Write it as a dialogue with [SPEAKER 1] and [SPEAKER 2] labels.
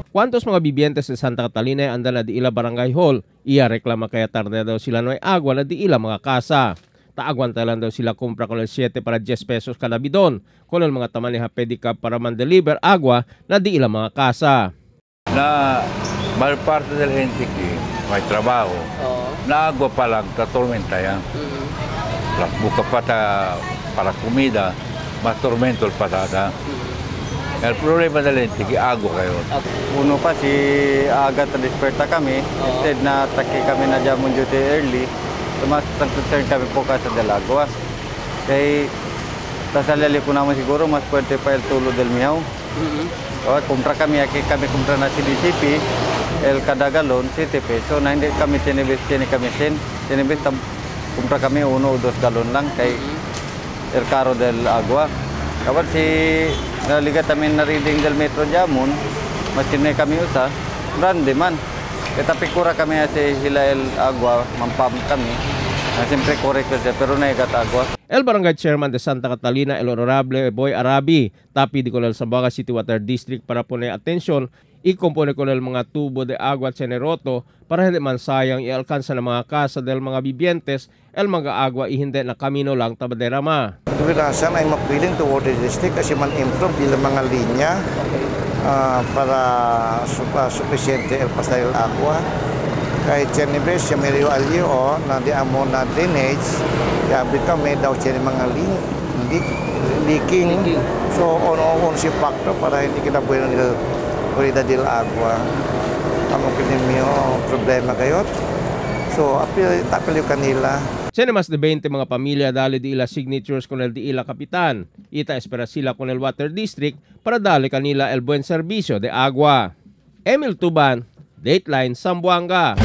[SPEAKER 1] Cuantos mga vivientes de Santa Catalina andan na di ila barangay hall, iya reklama kaya tarde daw sila no ay agwa na di ila mga kasa. Taagwanta lang daw sila kumpra con el 7 para 10 pesos kada bidon, con el mga taman ni pedicab para man-deliver agwa na di ila mga kasa.
[SPEAKER 2] Na mayor parte de la gente que no hay trabajo, na agua pa lang, tormenta yan. La buka para comida, más tormento el pasada. El problema de la gente que agua kayo.
[SPEAKER 3] Uno pa si aga ta-desperta kami, instead na taki kami na jamon duty early, mas concern kami po ka sa Dalagwa. Kaya tasalali ko naman siguro mas pwede pa el tulo del miyaw. Kumpra kami kumpra na si DCP, el kada galon 7 peso na hindi kami tinibis kumpra kami 1 o 2 galon lang kay el caro del agua. Kapag si naligat kami na reading del Metro Jamon, mas tinay kami usa, grande man. Kaya pikura kami si sila el agua, mampam kami. Siyempre correct siya, pero naigat agua.
[SPEAKER 1] El Barangay Chairman de Santa Catalina, el Honorable Boy Arabi, tapi di Colel Zamboanga City Water District para pone atensyon, ikompone con el mga tubo de agua at Ceneroto para hindi man sayang ialkansa ng mga kasa del mga bibientes, el mga agua ihinde na kamino lang tabaderama.
[SPEAKER 4] Tubirasan ay mapiling to water district kasi man-improve bilang mga linya para suficiente el pasay el agua. Kahit Chenibes, siya may alyo na di amo na drainage, sabi kami daw siya mga leaking. So, on si factor para hindi kita pwede nila kualidad del agua. Ang problema kayo. So, tapil yung kanila.
[SPEAKER 1] Sene mas de 20 mga pamilya dali di ila signatures con el di ila kapitan. Ita espera sila con el Water District para dali kanila el buen servicio de agua. Emil Tuban, Dateline Zamboanga.